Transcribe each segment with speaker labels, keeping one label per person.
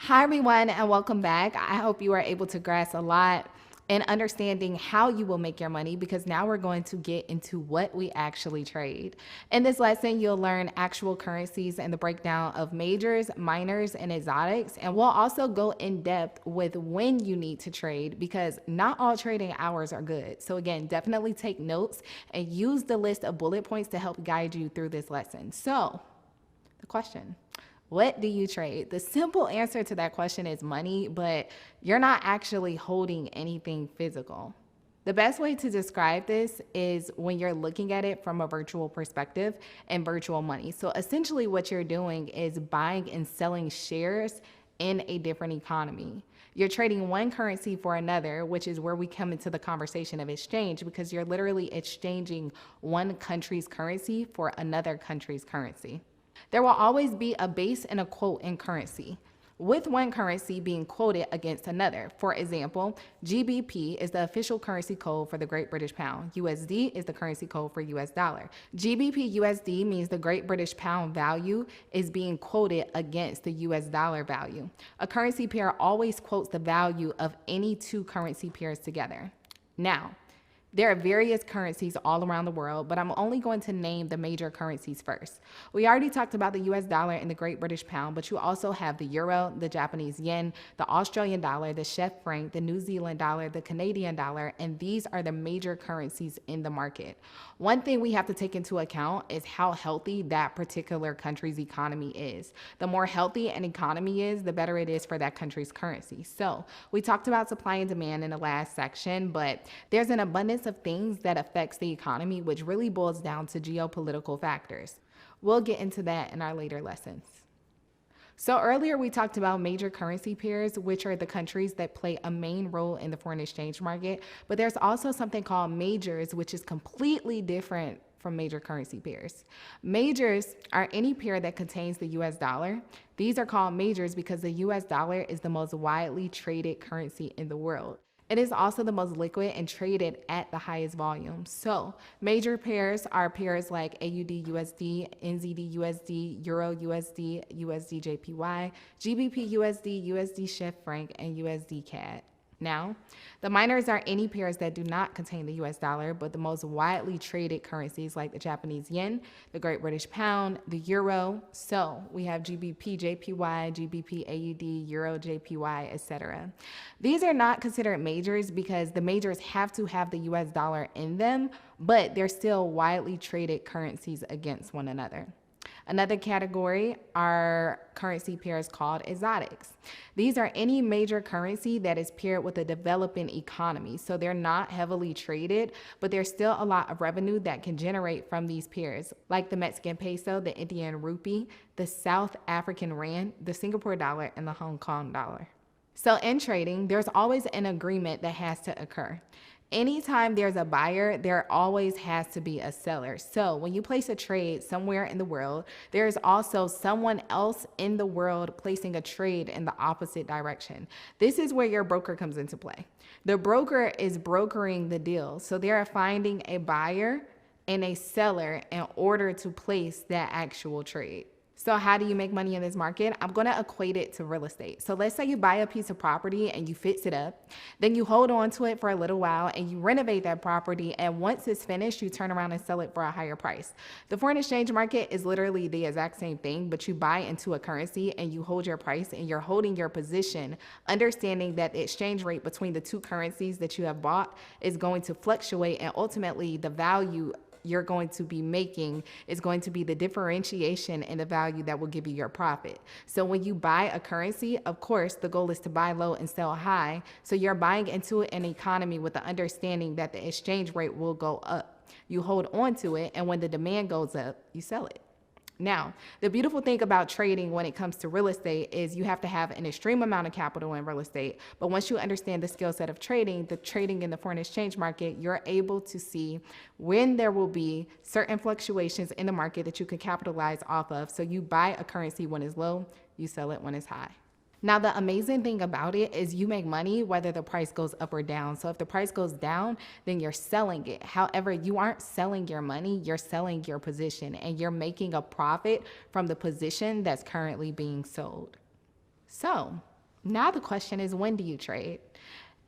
Speaker 1: Hi, everyone, and welcome back. I hope you are able to grasp a lot in understanding how you will make your money because now we're going to get into what we actually trade. In this lesson, you'll learn actual currencies and the breakdown of majors, minors, and exotics. And we'll also go in depth with when you need to trade because not all trading hours are good. So, again, definitely take notes and use the list of bullet points to help guide you through this lesson. So, the question: what do you trade? The simple answer to that question is money, but you're not actually holding anything physical. The best way to describe this is when you're looking at it from a virtual perspective and virtual money. So essentially, what you're doing is buying and selling shares in a different economy. You're trading one currency for another, which is where we come into the conversation of exchange because you're literally exchanging one country's currency for another country's currency. There will always be a base and a quote in currency, with one currency being quoted against another. For example, GBP is the official currency code for the Great British Pound. USD is the currency code for US dollar. GBP USD means the Great British Pound value is being quoted against the US dollar value. A currency pair always quotes the value of any two currency pairs together. Now, there are various currencies all around the world, but I'm only going to name the major currencies first. We already talked about the US dollar and the Great British Pound, but you also have the euro, the Japanese yen, the Australian dollar, the Czech franc, the New Zealand dollar, the Canadian dollar, and these are the major currencies in the market. One thing we have to take into account is how healthy that particular country's economy is. The more healthy an economy is, the better it is for that country's currency. So we talked about supply and demand in the last section, but there's an abundance of things that affects the economy, which really boils down to geopolitical factors. We'll get into that in our later lessons. So earlier we talked about major currency pairs, which are the countries that play a main role in the foreign exchange market, but there's also something called majors, which is completely different from major currency pairs. Majors are any pair that contains the US dollar. These are called majors because the US dollar is the most widely traded currency in the world. It is also the most liquid and traded at the highest volume. So major pairs are pairs like AUD USD, NZD USD, Euro USD, USD JPY, GBP USD, USD Czech franc, and USD CAD. Now, the minors are any pairs that do not contain the US dollar, but the most widely traded currencies like the Japanese yen, the Great British Pound, the euro. So we have GBP JPY, GBP AUD, Euro JPY, etc. These are not considered majors because the majors have to have the US dollar in them, but they're still widely traded currencies against one another. Another category are currency pairs called exotics. These are any major currency that is paired with a developing economy. So they're not heavily traded, but there's still a lot of revenue that can generate from these pairs, like the Mexican peso, the Indian rupee, the South African rand, the Singapore dollar, and the Hong Kong dollar. So in trading, there's always an agreement that has to occur. Anytime there's a buyer, there always has to be a seller. So when you place a trade somewhere in the world, there's also someone else in the world placing a trade in the opposite direction. This is where your broker comes into play. The broker is brokering the deal. So they're finding a buyer and a seller in order to place that actual trade. So how do you make money in this market? I'm going to equate it to real estate. So let's say you buy a piece of property and you fix it up. Then you hold on to it for a little while and you renovate that property. And once it's finished, you turn around and sell it for a higher price. The foreign exchange market is literally the exact same thing, but you buy into a currency and you hold your price and you're holding your position, understanding that the exchange rate between the two currencies that you have bought is going to fluctuate, and ultimately the value you're going to be making is going to be the differentiation in the value that will give you your profit. So when you buy a currency, of course, the goal is to buy low and sell high. So you're buying into an economy with the understanding that the exchange rate will go up. You hold on to it, and when the demand goes up, you sell it. Now, the beautiful thing about trading when it comes to real estate is you have to have an extreme amount of capital in real estate. But once you understand the skill set of trading, the trading in the foreign exchange market, you're able to see when there will be certain fluctuations in the market that you can capitalize off of. So you buy a currency when it's low, you sell it when it's high. Now, the amazing thing about it is you make money whether the price goes up or down. So if the price goes down, then you're selling it. However, you aren't selling your money, you're selling your position, and you're making a profit from the position that's currently being sold. So Now the question is, when do you trade?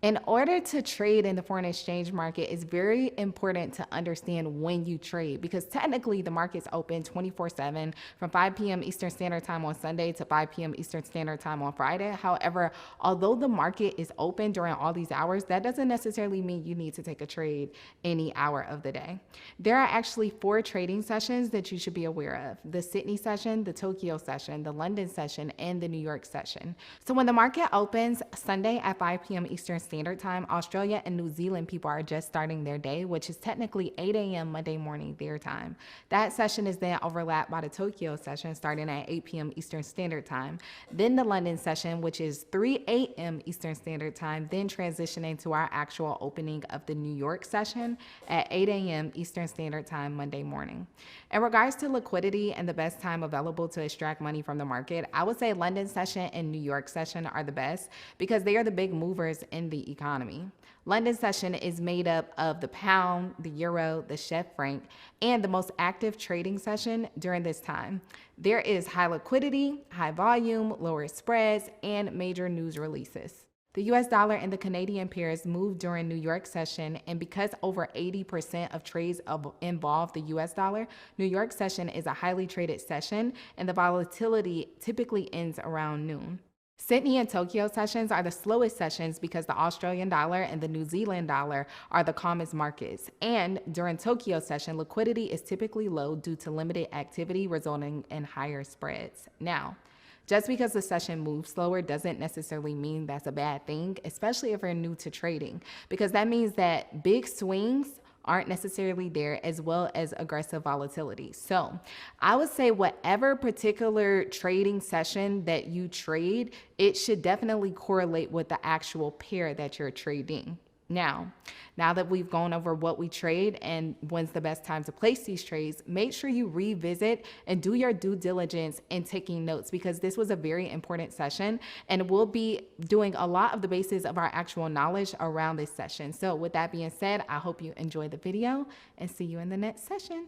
Speaker 1: In order to trade in the foreign exchange market, it's very important to understand when you trade because technically the market's open 24/7 from 5 p.m. Eastern Standard Time on Sunday to 5 p.m. Eastern Standard Time on Friday. However, although the market is open during all these hours, that doesn't necessarily mean you need to take a trade any hour of the day. There are actually 4 trading sessions that you should be aware of: the Sydney session, the Tokyo session, the London session, and the New York session. So when the market opens Sunday at 5 p.m. Eastern Standard Time, Australia and New Zealand people are just starting their day, which is technically 8 a.m. Monday morning their time. That session is then overlapped by the Tokyo session starting at 8 p.m. Eastern Standard Time. Then the London session, which is 3 a.m. Eastern Standard Time, then transitioning to our actual opening of the New York session at 8 a.m. Eastern Standard Time Monday morning. In regards to liquidity and the best time available to extract money from the market, I would say London session and New York session are the best because they are the big movers in the economy. London session is made up of the pound, the euro, the Czech franc, and the most active trading session during this time. There is high liquidity, high volume, lower spreads, and major news releases. The US dollar and the Canadian pairs moved during New York session, and because over 80% of trades involve the US dollar, New York session is a highly traded session, and the volatility typically ends around noon. Sydney and Tokyo sessions are the slowest sessions because the Australian dollar and the New Zealand dollar are the calmest markets. And during Tokyo session, liquidity is typically low due to limited activity resulting in higher spreads. Now, just because the session moves slower doesn't necessarily mean that's a bad thing, especially if you're new to trading, because that means that big swings aren't necessarily there, as well as aggressive volatility. So I would say whatever particular trading session that you trade, it should definitely correlate with the actual pair that you're trading. Now that we've gone over what we trade and when's the best time to place these trades, make sure you revisit and do your due diligence in taking notes, because this was a very important session and we'll be doing a lot of the basis of our actual knowledge around this session. So with that being said, I hope you enjoyed the video and see you in the next session.